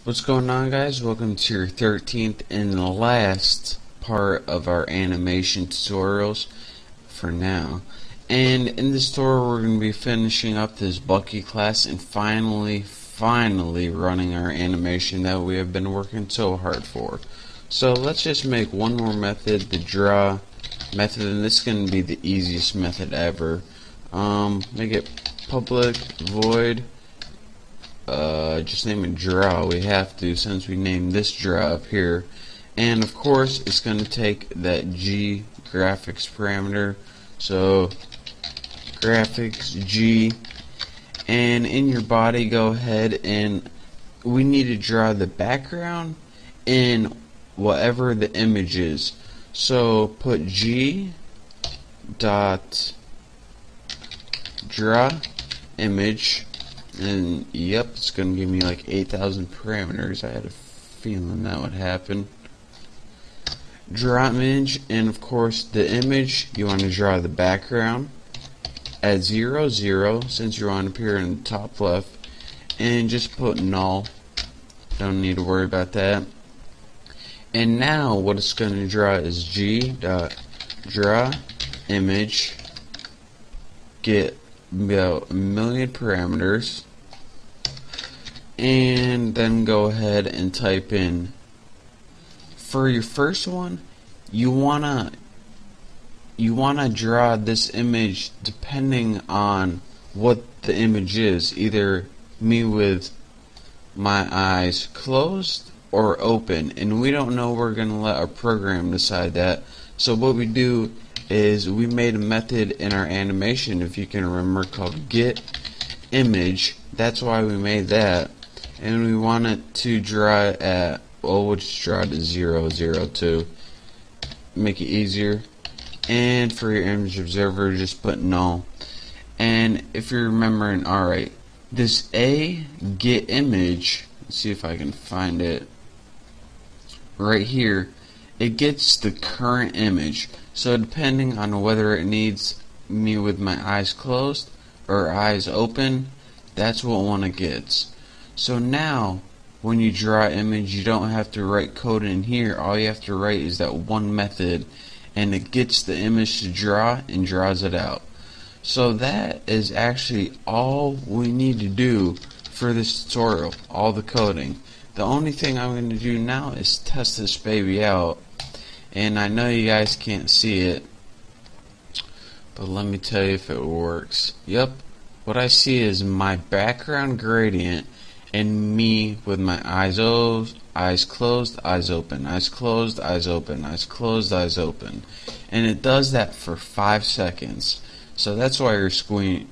What's going on, guys? Welcome to your 13th and last part of our animation tutorials for now. And in this tutorial we're going to be finishing up this Bucky class and finally running our animation that we have been working so hard for. So let's just make one more method, the draw method, and this is going to be the easiest method ever. Make it public void. Just name it draw. We have to, since we named this draw up here. And of course it's going to take that G graphics parameter, so graphics G, and in your body go ahead and we need to draw the background in whatever the image is. So put G dot draw image, and yep, it's gonna give me like 8,000 parameters. I had a feeling that would happen. Draw image, and of course the image you want to draw the background at 0 0, since you're on up here in the top left, and just put null. Don't need to worry about that. And now what it's going to draw is G dot draw image, get about 1,000,000 parameters, and then go ahead and type in, for your first one, you wanna draw this image depending on what the image is, either me with my eyes closed or open, and we don't know. We're gonna let our program decide that. So what we do is we made a method in our animation, if you can remember, called get image. That's why we made that, and we want it to draw at, well, we'll just draw it at 0 0 2, make it easier. And for your image observer, just put null. And if you're remembering, alright, this A get image, let's see if I can find it right here, it gets the current image. So depending on whether it needs me with my eyes closed or eyes open, that's what one it gets. So now when you draw image, you don't have to write code in here. All you have to write is that one method, and it gets the image to draw and draws it out. So that is actually all we need to do for this tutorial, all the coding. The only thing I'm going to do now is test this baby out, and I know you guys can't see it, but let me tell you if it works. Yep, what I see is my background gradient and me with my eyes closed, eyes open, eyes closed, eyes open, eyes closed, eyes open. And it does that for 5 seconds. So that's why your screen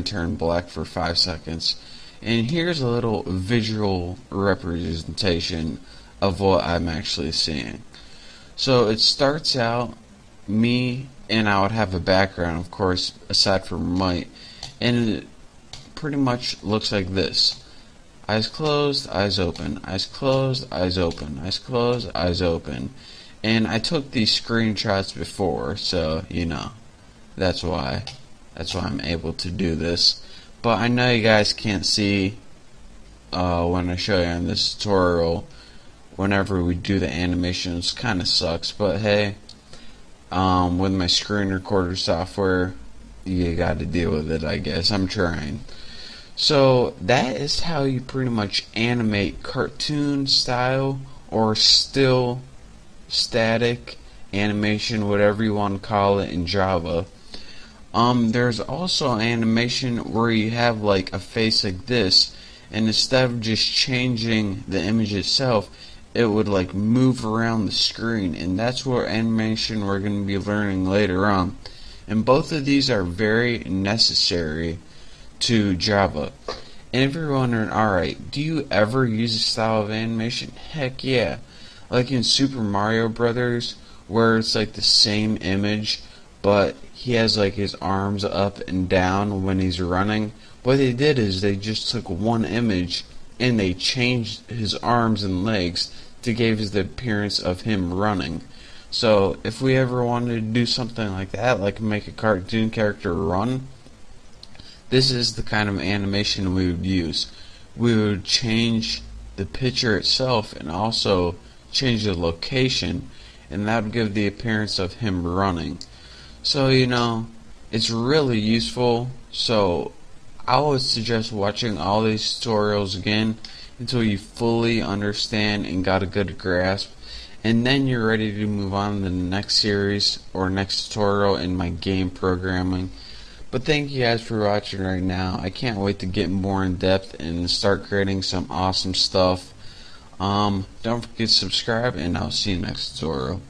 turned black for 5 seconds. And here's a little visual representation of what I'm actually seeing. So it starts out me, and I would have a background, of course, aside from Mike, and it pretty much looks like this. Eyes closed, eyes open, eyes closed, eyes open, eyes closed, eyes open. And I took these screenshots before, so you know, that's why I'm able to do this. But I know you guys can't see when I show you in this tutorial. Whenever we do the animations, kind of sucks, but hey, with my screen recorder software, you got to deal with it, I guess. I'm trying. So that is how you pretty much animate cartoon style or still static animation, whatever you want to call it, in Java. There's also animation where you have like a face like this, and instead of just changing the image itself, it would like move around the screen, and that's what animation we're going to be learning later on. And both of these are very necessary to Java. And if you're wondering, alright, do you ever use a style of animation? Heck yeah. Like in Super Mario Brothers, where it's like the same image, but he has like his arms up and down when he's running. What they did is they just took one image and they changed his arms and legs to give the appearance of him running. So if we ever wanted to do something like that, like make a cartoon character run, this is the kind of animation we would use. We would change the picture itself and also change the location, and that would give the appearance of him running. So, it's really useful. So, I would suggest watching all these tutorials again until you fully understand and got a good grasp, and then you're ready to move on to the next series or next tutorial in my game programming. But thank you guys for watching right now. I can't wait to get more in depth and start creating some awesome stuff. Don't forget to subscribe, and I'll see you next tutorial.